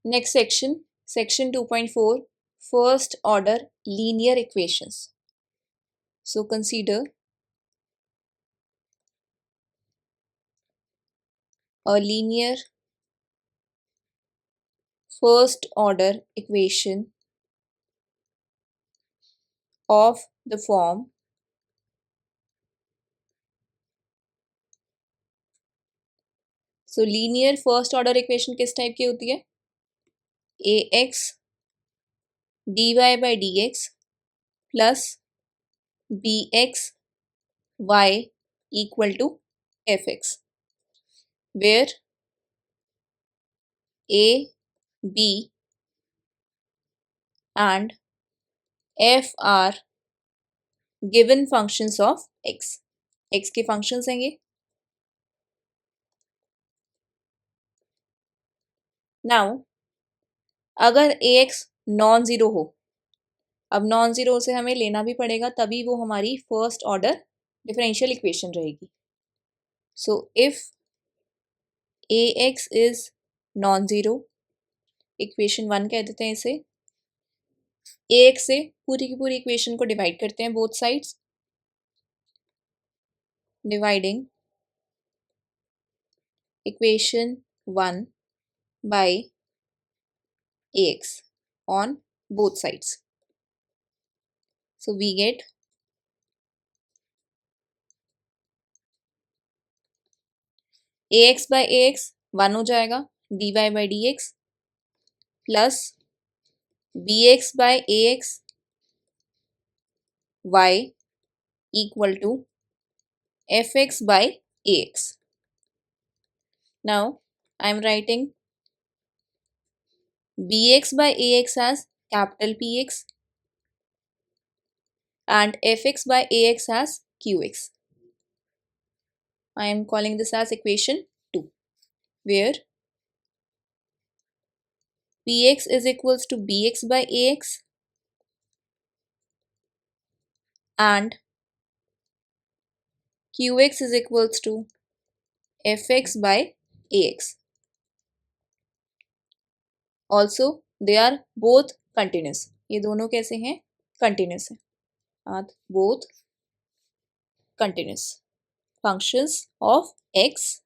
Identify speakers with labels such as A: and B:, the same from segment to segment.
A: Next section, section 2.4, first order linear equations. So consider a linear first order equation of the form so linear first order equation किस type की होती है? ax dy by dx plus bx y equal to fx, where a, b and f are given functions of x. x के functions हैं ये. Now अगर ax non zero हो, अब नॉन ज़ीरो से हमें लेना भी पड़ेगा, तभी वो हमारी फर्स्ट ऑर्डर डिफरेंशियल इक्वेशन रहेगी. So if ax is non zero, equation 1 कह देते हैं इसे. ax से पूरी की पूरी इक्वेशन को डिवाइड करते हैं both sides. Dividing equation 1 by ax on both sides. So we get ax by ax 1 हो जाएगा, dy by dx plus bx by ax y equal to fx by ax. Now I am writing bx by ax as capital Px and fx by ax as qx. I am calling this as equation 2, where Px is equals to bx by ax and qx is equals to fx by ax. Also they are both continuous. ये दोनों कैसे हैं? Continuous हैं. Are both continuous functions of x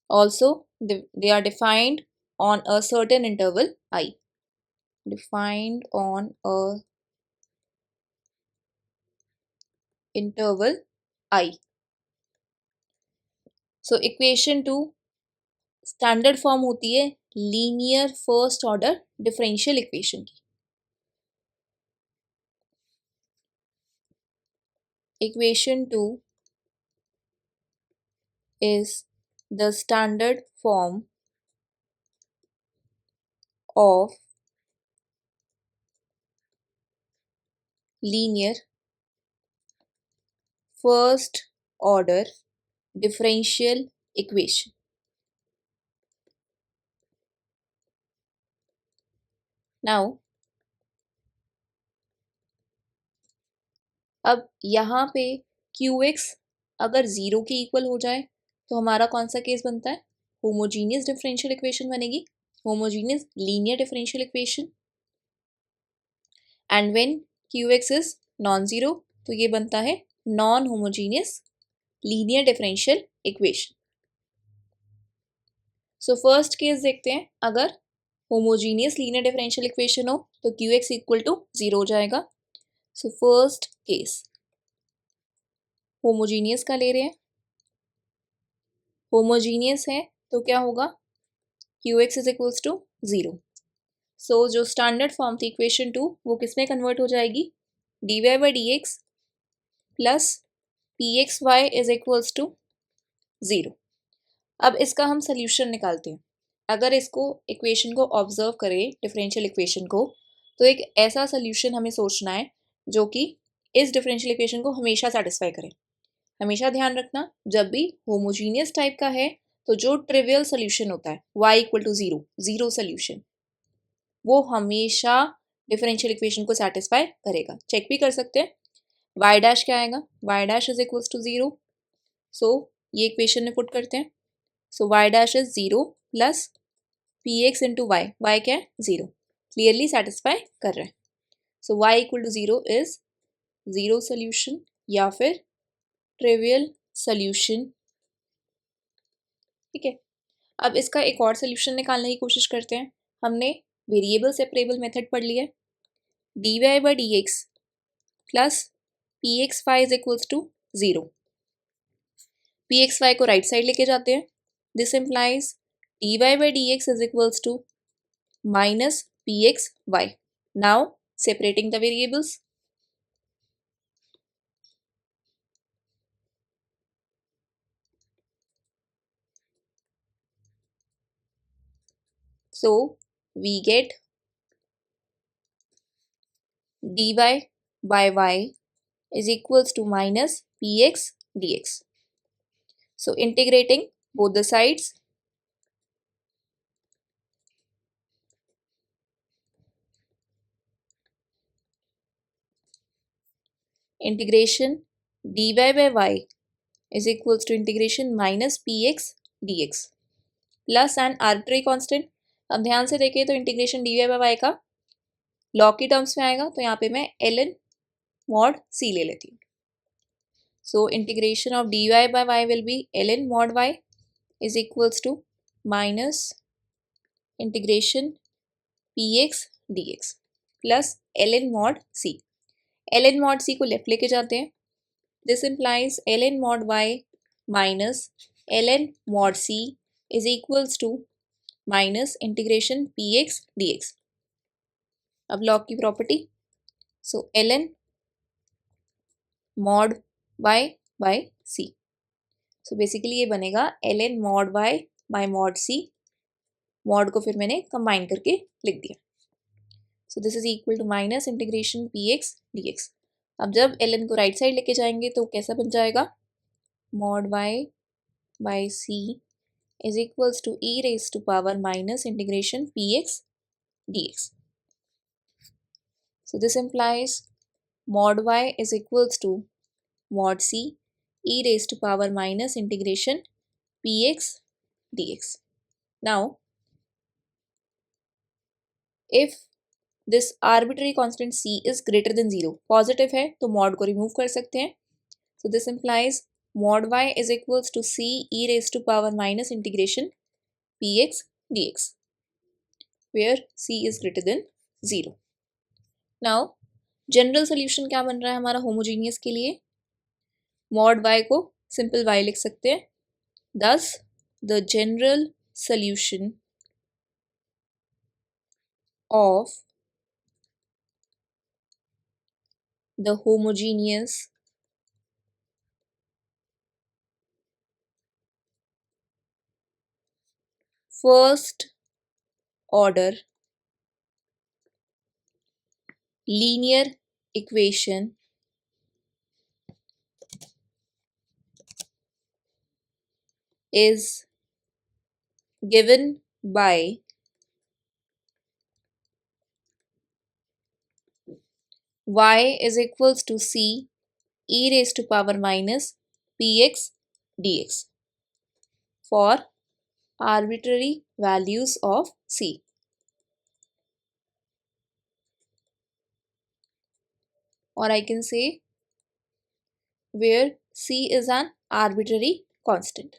A: also they are defined on a certain interval I. Defined on a interval I. So equation 2 standard form होती है linear first order differential equation की. Equation 2 is the standard form of linear first order differential equation. Now अब यहाँ पे QX अगर zero के equal हो जाए तो हमारा कौन सा केस बनता है? होमोजीनियस डिफरेंशियल इक्वेशन बनेगी, homogeneous linear differential equation. And when QX is non zero तो ये बनता है non homogeneous linear differential equation. So first case देखते हैं. अगर होमोजीनियस लीनियर डिफरेंशियल इक्वेशन हो तो QX इक्वल टू ज़ीरो हो जाएगा. सो फर्स्ट केस होमोजीनियस का ले रहे हैं. होमोजीनियस है तो क्या होगा? QX is equals to zero. So जो स्टैंडर्ड फॉर्म थी इक्वेशन 2 वो किस में कन्वर्ट हो जाएगी? dy by dx plus pxy is equals to zero. अब इसका हम सोल्यूशन निकालते हैं. अगर इसको इक्वेशन को ऑब्जर्व करें डिफरेंशियल इक्वेशन को, तो एक ऐसा सोल्यूशन हमें सोचना है जो कि इस डिफरेंशियल इक्वेशन को हमेशा सेटिस्फाई करे. हमेशा ध्यान रखना जब भी होमोजीनियस टाइप का है तो जो ट्रिवियल सोल्यूशन होता है y equal to zero, zero solution, वो हमेशा डिफरेंशियल इक्वेशन को सेटिस्फाई करेगा. चेक भी कर सकते हैं. y डैश क्या आएगा? y dash is equals to zero. So ये इक्वेशन में पुट करते हैं. So y dash is 0 plus P x into y. Y क्या है? 0. क्लियरली सेटिस्फाई कर रहे हैं. So y equal to 0 is 0 solution या फिर ट्रिवियल सोल्यूशन. ठीक है. अब इसका एक और सोल्यूशन निकालने की कोशिश करते हैं. हमने वेरिएबल सेपरेबल मेथड पढ़ लिया है. D Y by D x plus P x Y is equals to 0. P x Y को राइट साइड लेके जाते हैं. This implies D Y by D x is equals to minus P x Y. Now separating the variables. So we get dy by y is equals to minus px dx. So integrating both the sides, integration dy by y is equals to integration minus px dx plus an arbitrary constant. अब ध्यान से देखें तो integration dy by y का log की terms में आएगा, तो यहाँ पे मैं ln mod c ले लेती हूँ. So integration of dy by y will be ln mod y is equals to minus integration px dx plus ln mod c. ln mod c को लेफ्ट लेके जाते हैं. This implies ln mod y minus ln mod c is equals to minus integration px dx. अब log की प्रॉपर्टी. So ln mod y by c. So basically ये बनेगा ln mod y by mod c. Mod को फिर मैंने combine करके लिख दिया. So this is equal to minus integration P X D X. अब जब ln को राइट साइड लेके जाएंगे तो कैसा बन जाएगा? Mod y by c is equals to E raise to power minus integration P X D x. So this implies mod y is equals to mod c e raised to power minus integration px dx. Now, if this arbitrary constant c is greater than 0, positive है तो mod को remove कर सकते हैं. So this implies mod y is equals to c e raised to power minus integration px dx, where c is greater than 0. Now, general solution क्या बन रहा है हमारा होमोजीनियस के लिए? मॉड y को सिंपल y लिख सकते हैं. Thus, the general solution of the homogeneous first order linear equation is given by y is equals to c e raised to power minus px dx for arbitrary values of c. Or I can say where c is an arbitrary constant.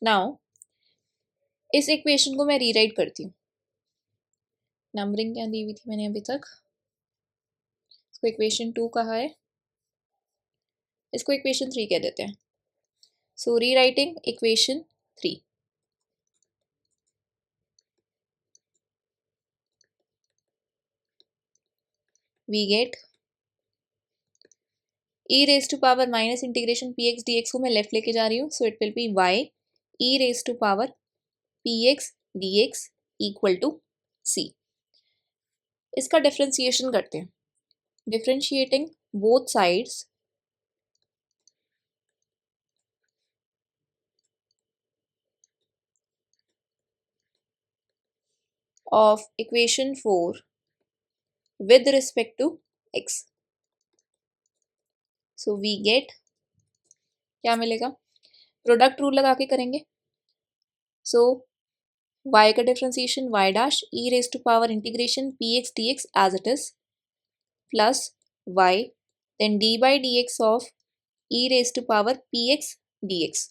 A: Now, इस equation को मैं rewrite करती हूँ. Numbering क्या दी हुई थी मैंने अभी तक? इसको इक्वेशन 2 कहा है, इसको इक्वेशन 3 कह देते हैं. So rewriting equation 3. We get e raised to power minus integration px dx को मैं लेफ्ट लेके जा रही हूँ. So it will be y e raised to power px dx equal to c. इसका डिफरेंशिएशन करते हैं. Differentiating both sides of equation 4 with respect to x. So we get क्या मिलेगा, प्रोडक्ट रूल लगा के करेंगे. सो y का differentiation y dash e raise to power integration px dx as it is plus y then d by dx of e raise to power px dx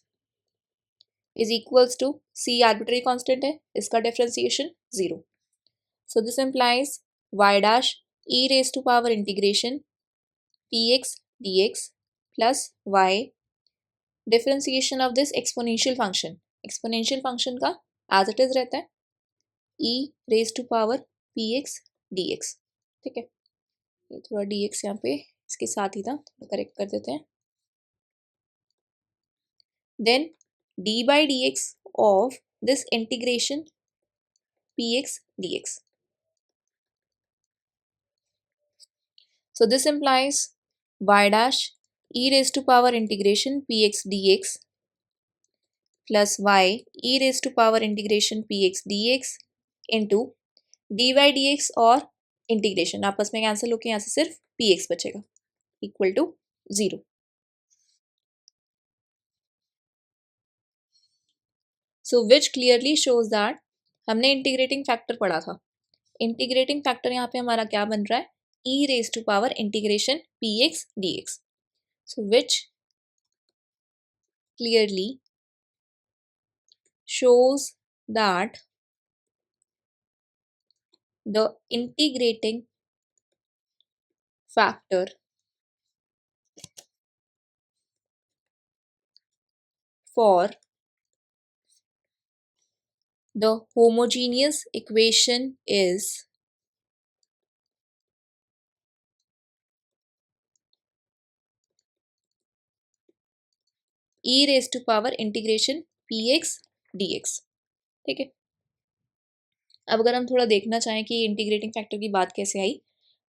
A: is equals to c arbitrary constant है, इसका differentiation 0. So this implies y dash e raise to power integration px dx plus y differentiation of this exponential function. Exponential function का as it is रहता है e raise to power px dx. ठीक है, ये थोड़ा dx यहाँ पे इसके साथ ही था, तो करेक्ट कर देते हैं. Then d by dx of this integration px dx. So this implies y dash e raised to power integration px dx plus y e raised to power integration px dx into dy dx और integration आपस में cancel होकर यहाँ से सिर्फ px बचेगा equal to 0. So which clearly shows that हमने integrating factor पढ़ा था. इंटीग्रेटिंग फैक्टर यहाँ पे हमारा क्या बन रहा है, e raised to power integration px dx. So which clearly shows that the integrating factor for the homogeneous equation is e raised to power integration px dx. ठीक है, अब अगर हम थोड़ा देखना चाहें कि इंटीग्रेटिंग फैक्टर की बात कैसे आई,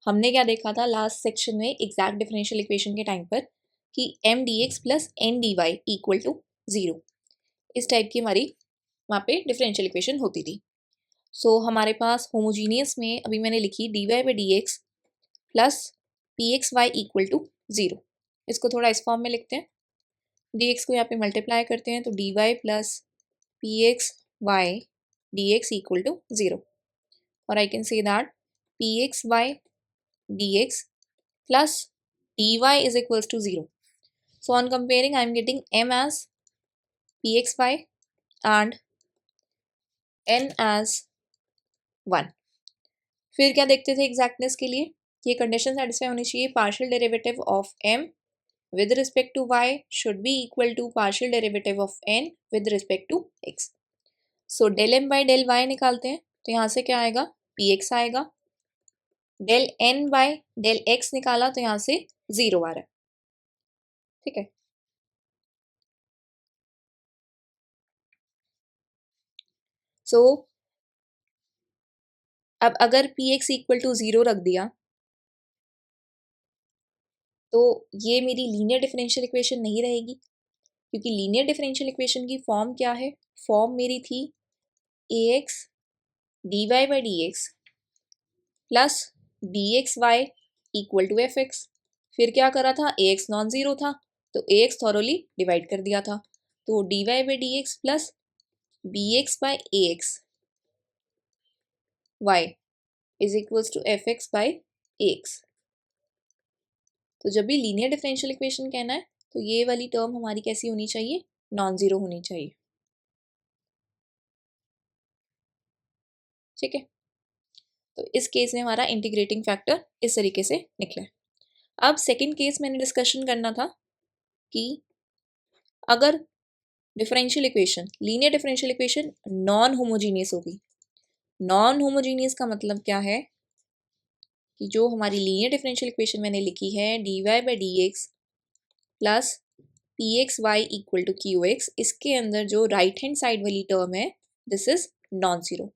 A: हमने क्या देखा था लास्ट सेक्शन में एग्जैक्ट डिफरेंशियल इक्वेशन के टाइम पर कि m dx plus n dy equal to 0. इस टाइप की हमारी वहाँ पे डिफरेंशियल इक्वेशन होती थी. सो हमारे पास होमोजीनियस में अभी मैंने लिखी dy by D x plus P x Y equal to 0. इसको थोड़ा इस फॉर्म में लिखते हैं, dx को यहाँ पे मल्टीप्लाई करते हैं तो dy plus P x Y D X equal to 0. और I can say that P x Y D X plus dy is equals to 0. So on comparing, I am getting m as pxy and n as 1. फिर क्या देखते थे exactness के लिए, ये condition satisfy होनी चाहिए, partial derivative of m with respect to y should be equal to partial derivative of n with respect to x. So del m by del y निकालते हैं तो यहाँ से क्या आएगा, px आएगा. del n by del x निकाला तो यहाँ से 0 आ रहा है. ठीक है, सो अब अगर px इक्वल टू 0 रख दिया तो ये मेरी लीनियर डिफरेंशियल इक्वेशन नहीं रहेगी, क्योंकि लीनियर डिफरेंशियल इक्वेशन की फॉर्म क्या है, फॉर्म मेरी थी ax dy by dx plus dxy equal to fx. फिर क्या करा था, ax नॉन ज़ीरो था तो ax थॉरोली डिवाइड कर दिया था, तो dy by dx plus bx by ax y is equals to fx by ax. तो जब भी लीनियर डिफरेंशियल इक्वेशन कहना है तो ये वाली टर्म हमारी कैसी होनी चाहिए, नॉन ज़ीरो होनी चाहिए. ठीक है, तो इस केस में हमारा इंटीग्रेटिंग फैक्टर इस तरीके से निकला है. अब सेकंड केस मैंने डिस्कशन करना था कि अगर differential equation, linear differential equation non homogeneous होगी. नॉन होमोजीनियस का मतलब क्या है कि जो हमारी लीनियर डिफरेंशियल इक्वेशन मैंने लिखी है dy by D x plus P x Y equal to Q X, इसके अंदर जो राइट हैंड साइड वाली टर्म है दिस इज नॉन ज़ीरो.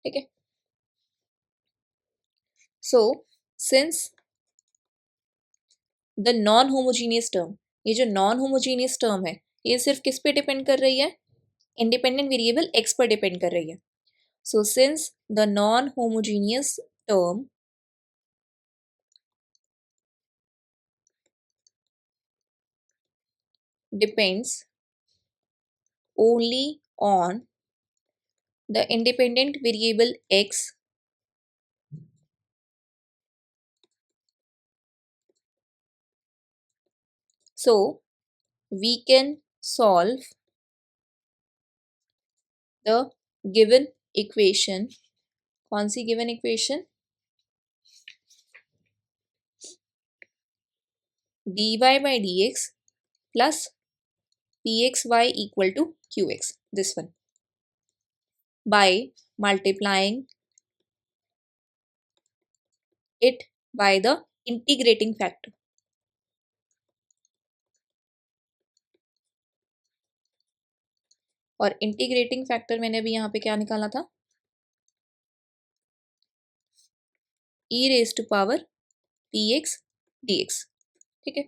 A: ठीक है, so since the non homogeneous term, ये जो नॉन होमोजीनियस टर्म है ये सिर्फ किस पे डिपेंड कर रही है, इंडिपेंडेंट वेरिएबल x पर डिपेंड कर रही है. So since the non-homogeneous term depends only on the independent variable x, so we can solve the given equation. कौन सी given equation? dy by dx plus pxy equal to qx, this one, by multiplying it by the integrating factor. और integrating factor मैंने अभी यहाँ पे क्या निकाला था, e raise to power px dx. ठीक है,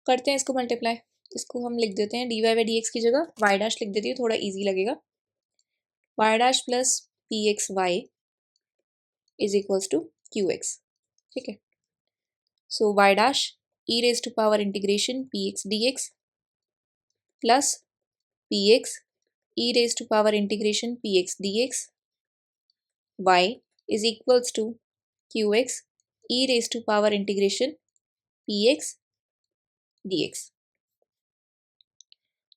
A: करते हैं इसको मल्टीप्लाई. इसको हम लिख देते हैं dy बाई dx की जगह y डैश लिख देती हूँ, थोड़ा इजी लगेगा. y dash plus pxy is equals to qx. ठीक है, so y dash e raise to power integration px dx plus px e raised to power integration px dx y is equals to qx e raised to power integration px dx.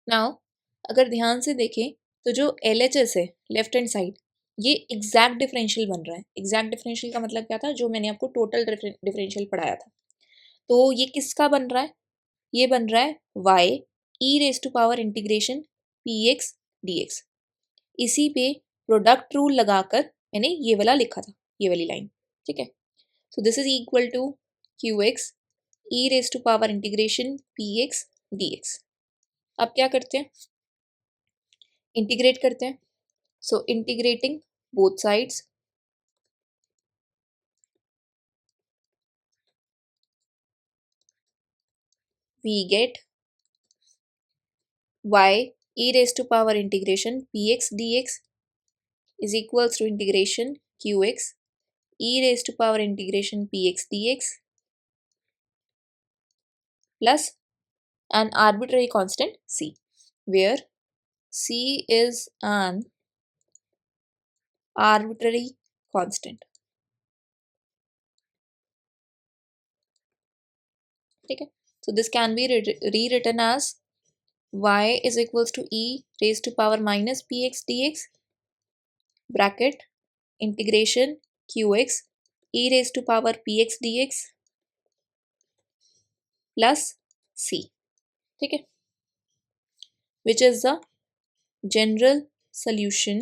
A: Now अगर ध्यान से देखें तो जो LHS है left hand side, ये exact differential बन रहा है. एग्जैक्ट डिफरेंशियल का मतलब क्या था, जो मैंने आपको टोटल डिफरेंशियल पढ़ाया था. तो ये किसका बन रहा है, ये बन रहा है y e raise to power integration px dx. इसी पे प्रोडक्ट रूल लगाकर मैंने ये वाला लिखा था, ये वाली लाइन. ठीक है, so this is equal to qx e raise to power integration px dx. अब क्या करते हैं, इंटीग्रेट करते हैं. So integrating both sides, we get y e raise to power integration px dx is equals to integration qx e raised to power integration px dx plus an arbitrary constant c, where c is an arbitrary constant. ठीक है, so this can be rewritten as y is equals to e raised to power minus px dx bracket integration qx e raised to power px dx plus c. ठीक है, which is the general solution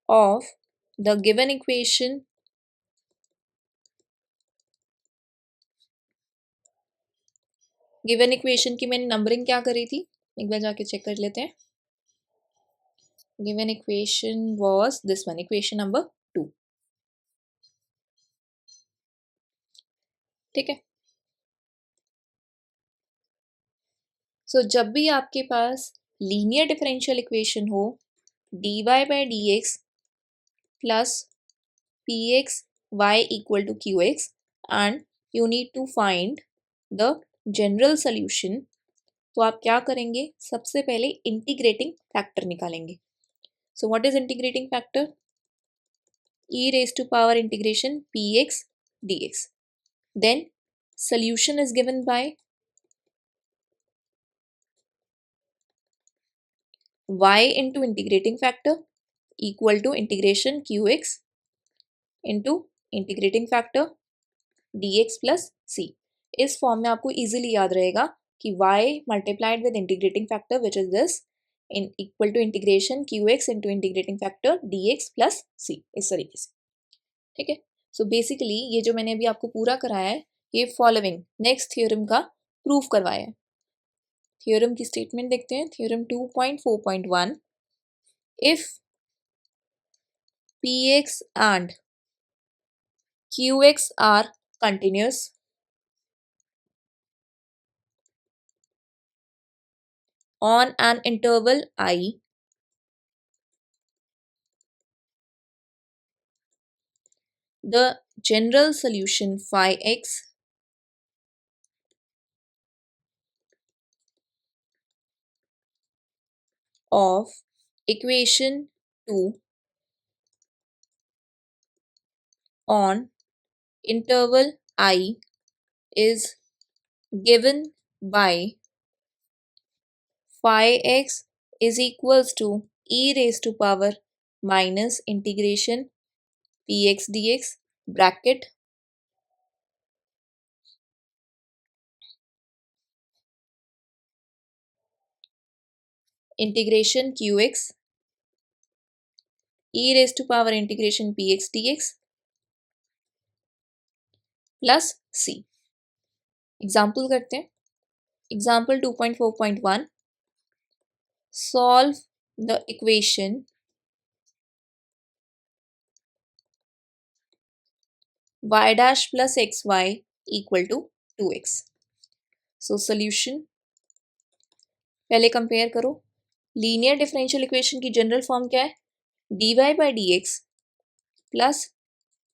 A: of the given equation given equation की मैंने numbering क्या करी थी, एक बार जाके check कर लेते हैं. Given equation was this one, equation number 2. ठीक है, सो जब भी आपके पास लीनियर डिफरेंशियल इक्वेशन हो dy by dx plus px y equal to qx and you need to find the general solution, तो आप क्या करेंगे, सबसे पहले इंटीग्रेटिंग फैक्टर निकालेंगे. So what is integrating factor, e raised to power integration px dx. Then solution is given by y into integrating factor equal to integration qx into integrating factor dx plus c. इस form में आपको easily याद रहेगा कि y multiplied with integrating factor which is this in equal to integration qx into integrating factor dx plus c, इस तरीके से. ठीक है, सो बेसिकली ये जो मैंने अभी आपको पूरा कराया है, ये फॉलोइंग नेक्स्ट थ्योरम का प्रूफ करवाया है. थ्योरम की स्टेटमेंट देखते हैं, theorem 2.4.1. If px and qx are continuous, on an interval I, the general solution phi x of equation 2 on interval I is given by phi x is equals to e raised to power minus integration px dx bracket integration qx e raised to power integration px dx plus c. Example करते हैं. Example 2.4.1 solve the equation y dash plus xy equal to 2x. So solution पहले compare करो. Linear differential equation की general form क्या है? dy by dx plus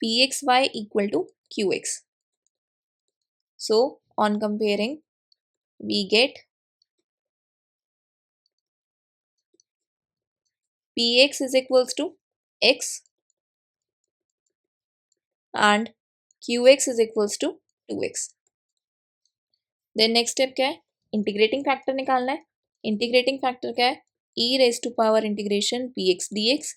A: pxy equal to qx. So on comparing we get px is equals to x and qx is equals to 2x. Then next step क्या है? Integrating factor निकालना है. Integrating factor क्या है? e raise to power integration px dx.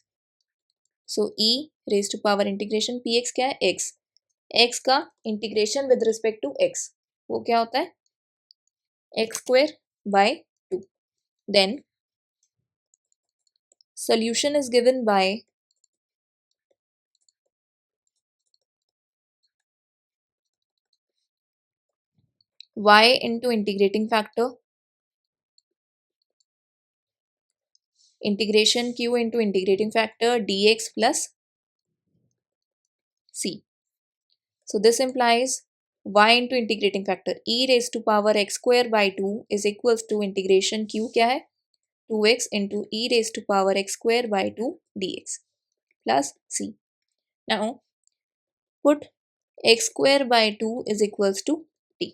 A: So e raise to power integration px क्या है? x. x का integration with respect to x वो क्या होता है? x square by 2. Then solution is given by y into integrating factor integration q into integrating factor dx plus c. So this implies y into integrating factor e raised to power x square by 2 is equals to integration q क्या है? 2x into e raised to power x square by 2 dx plus c. Now put x square by 2 is equals to t.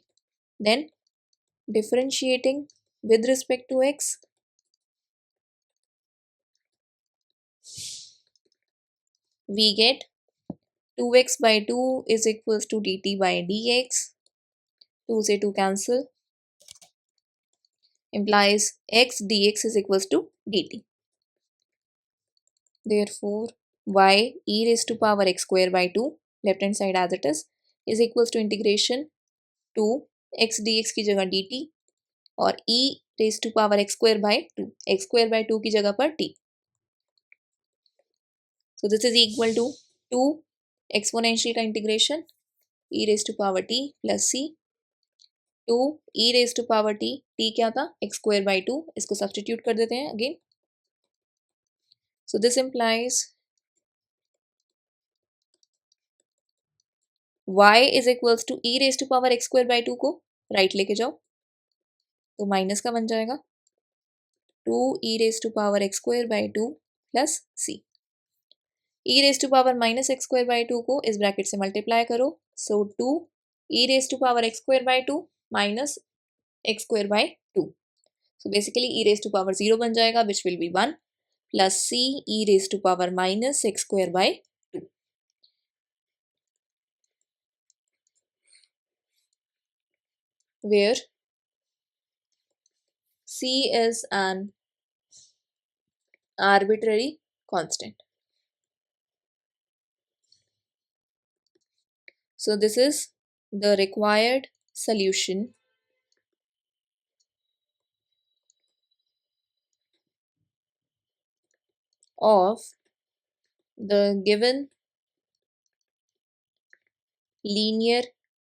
A: Then differentiating with respect to x, we get 2x by 2 is equals to dt by dx. 2 से 2 cancel implies x dx is equals to dt. Therefore y e raised to power x square by 2 left hand side as it is equals to integration 2 x dx की जगह dt और e raised to power x square by 2 x square by 2 की जगह पर t. So this is equal to 2 exponential का integration e raised to power t plus c 2 e raised to power t. t क्या था? x square by 2. इसको substitute कर देते हैं again. So this implies y is equals to e raised to power x square by 2 को right लेके जाओ तो माइनस का बन जाएगा 2 e raised to power x square by 2 plus c. e raised to power minus x square by 2 को इस bracket से मल्टीप्लाई करो. सो 2 e raised to power x square by 2 minus x square by 2. So basically e raised to power 0 बन जाएगा which will be 1 plus c e raised to power minus x square by 2. Where c is an arbitrary constant. So this is the required solution of the given linear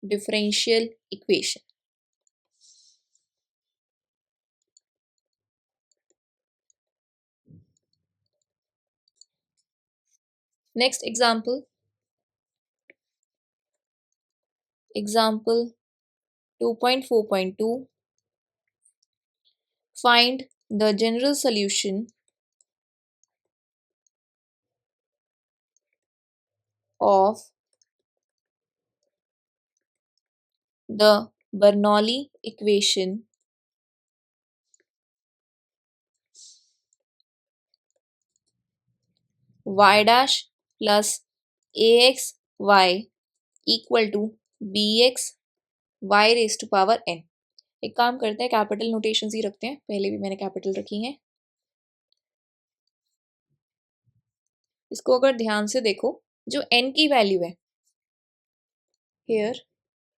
A: differential equation. Next example. Example 2.4.2. Find the general solution of the Bernoulli equation y dash plus ax y equal to bx y raise to power n। एक काम करते हैं, capital notations ही रखते हैं, पहले भी मैंने capital रखी हैं। इसको अगर ध्यान से देखो, जो n की वैल्यू है here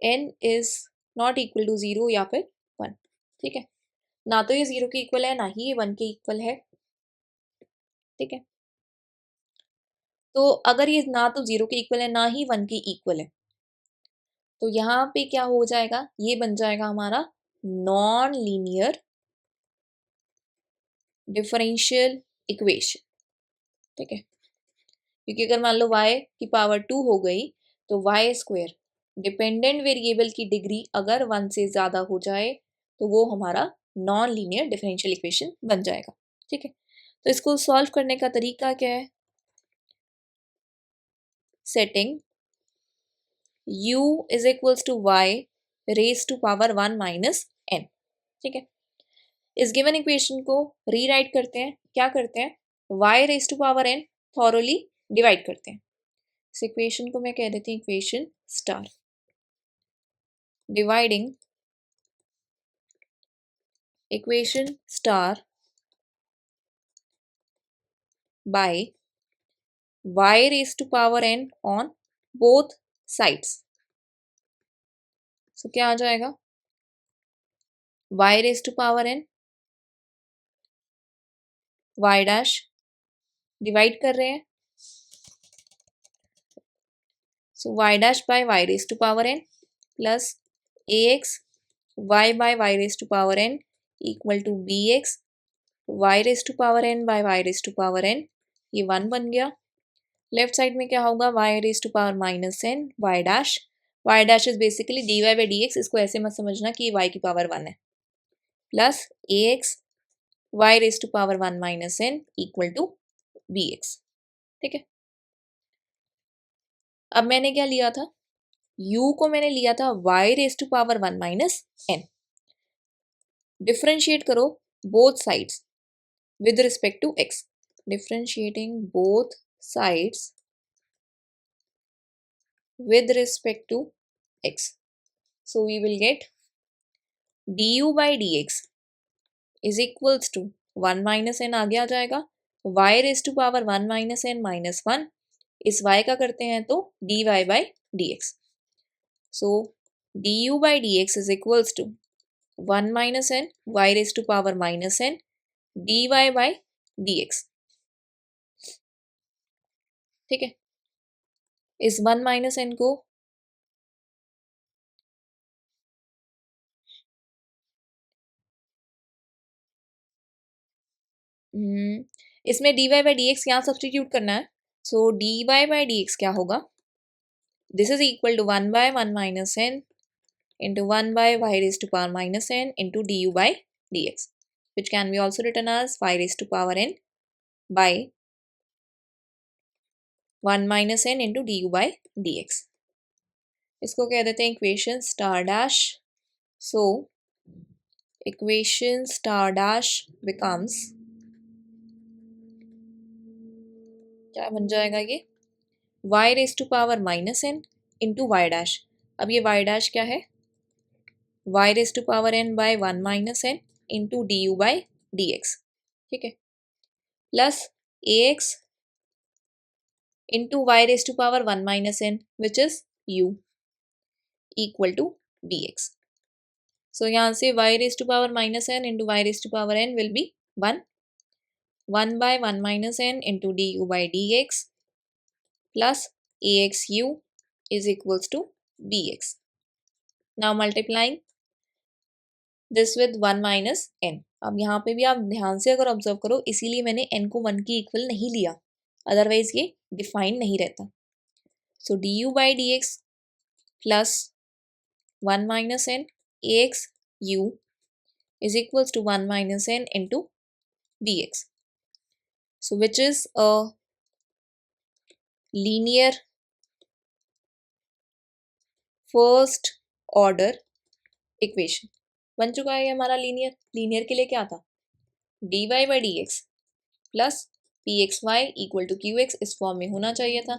A: n is not equal to 0 या फिर 1, ठीक है। ना तो ये 0 के इक्वल है, ना ही ये 1 के इक्वल है, ठीक है। तो अगर ये ना तो 0 के इक्वल है ना ही 1 के इक्वल है, तो यहाँ पे क्या हो जाएगा, ये बन जाएगा हमारा नॉन लीनियर डिफरेंशियल इक्वेशन, ठीक है। क्योंकि अगर मान लो y की पावर 2 हो गई तो y स्क्वायर डिपेंडेंट वेरिएबल की डिग्री अगर 1 से ज़्यादा हो जाए तो वो हमारा नॉन लीनियर डिफरेंशियल इक्वेशन बन जाएगा, ठीक है। तो इसको सॉल्व करने का तरीका क्या है, setting u is equals to y raise to power 1 minus n, ठीक है। इस गिवन इक्वेशन को रीराइट करते हैं, क्या करते हैं, y raise to power n thoroughly divide करते हैं। इस इक्वेशन को मैं कह देती हूँ equation star, dividing equation star by y raised to power n on both sides। So क्या आ जाएगा, y raised to power n y dash divide कर रहे हैं, so y dash by y raised to power n plus ax y by y raised to power n equal to bx y raised to power n by y raised to power n, ये 1 बन गया। Left side में क्या होगा, y raised to power minus n y dash is basically dy by dx, इसको ऐसे मत समझना कि y की पावर 1 है, plus ax y raise to power 1 minus n equal to bx, ठीक है। अब मैंने क्या लिया था, u को मैंने लिया था y raise to power 1 minus n। Differentiate करो both sides with respect to x, differentiating both sides with respect to x, so we will get du by dx is equals to 1 minus n आगे आ जाएगा, y raise to power 1 minus n minus 1, इस y का करते हैं तो dy by dx, so du by dx is equals to 1 minus n y raise to power minus n dy by dx, ठीक है। इस 1 माइनस n को इसमें dy by dx यहाँ सब्सटीट्यूट करना है, सो dy by dx क्या होगा, this is equal to 1 by 1 minus n into 1 by y raised to power minus n into du by dx, which can be also written as y raised to power n by 1 minus n into du by dx। इसको कह देते हैं equation star dash, so equation star dash becomes, क्या बन जाएगा ये, y raise to power minus n into y dash. अब ये y डैश क्या है, y raise to power n by 1 minus n into d u by D x, ठीक है, plus ax into y raise to power 1 minus n which is u equal to dx। So यहाँ से y raise to power minus n into y raise to power n will be 1 by 1 minus n into d u by D x plus axu is equals to bx। Now multiplying this with 1 minus n। अब यहाँ पे भी आप ध्यान से अगर observe करो, इसीलिए मैंने n को 1 की इक्वल नहीं लिया, अदरवाइज ये डिफाइन नहीं रहता। So d u by D x plus 1 minus n ax u is equals to 1 minus n into dx. So which is a linear first order equation. बन चुका है ये हमारा लीनियर. लीनियर के लिए क्या था, dy by D x plus P x Y equal to Q x इस फॉर्म में होना चाहिए था.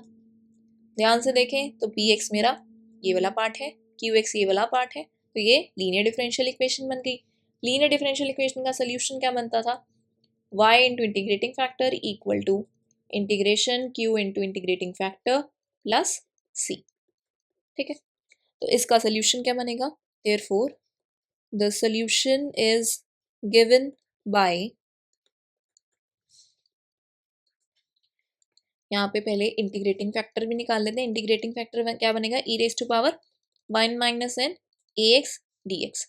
A: ध्यान से देखें तो पी एक्स मेरा ये वाला पार्ट है, क्यू एक्स ये वाला पार्ट है, तो ये लीनियर डिफरेंशियल इक्वेशन बन गई. लीनियर डिफरेंशियल इक्वेशन का सोल्यूशन क्या बनता था, y into integrating factor equal to integration q into integrating factor plus c. ठीक है, तो इसका सोल्यूशन क्या बनेगा, therefore the solution is given by, यहाँ पे पहले इंटीग्रेटिंग फैक्टर भी निकाल लेते हैं. इंटीग्रेटिंग फैक्टर क्या बनेगा, e raise to power 1 minus n a x D x.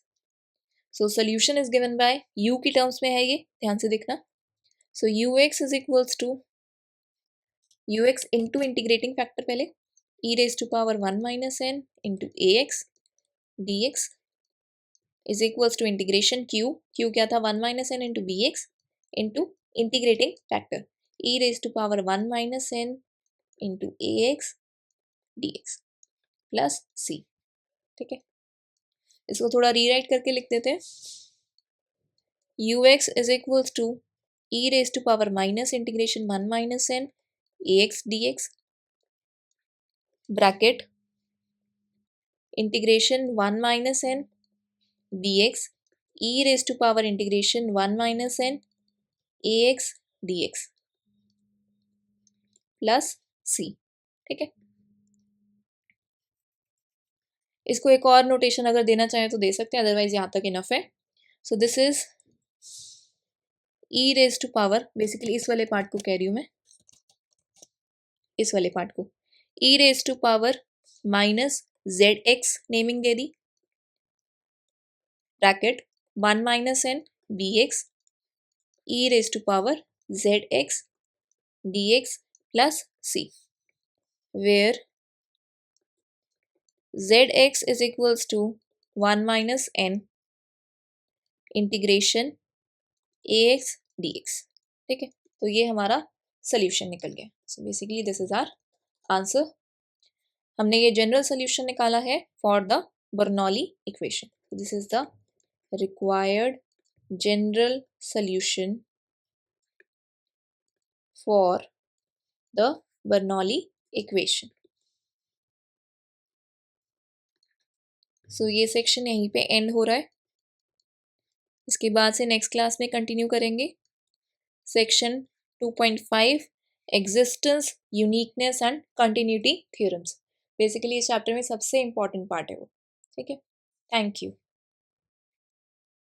A: So solution is given by u की टर्म्स में है ये, ध्यान से देखना. So u x is equals to u x into integrating factor पहले e raise to power 1 minus n into a x D x is equals to integration q क्या था 1 minus n into b x into integrating factor E raise to power 1 minus n into a x D x plus c. ठीक है, इसको थोड़ा rewrite करके लिख देते हैं. U x is equals to E raise to power minus integration 1 minus n a x D x bracket integration 1 minus n b x e raise to power integration 1 minus n a x D x plus c. ठीक है, इसको एक और notation अगर देना चाहें तो दे सकते हैं, अदरवाइज यहाँ तक इनफ है. So this is e raise to power, basically इस वाले पार्ट को कह रही हूँ मैं, इस वाले पार्ट को e raise to power minus z x naming दे दी bracket 1 minus n b x e raise to power z x D x plus c, where zx is equals to 1 minus n integration ax dx. ठीक है, तो ये हमारा solution निकल गया. So basically this is our answer. हमने ये general solution निकाला है for the Bernoulli equation. This is the required general solution for the Bernoulli equation. So ये सेक्शन यहीं पे एंड हो रहा है. इसके बाद से नेक्स्ट क्लास में कंटिन्यू करेंगे section 2.5 existence, uniqueness and continuity theorems. Basically इस चैप्टर में सबसे इंपॉर्टेंट पार्ट है वो. ठीक है, थैंक यू.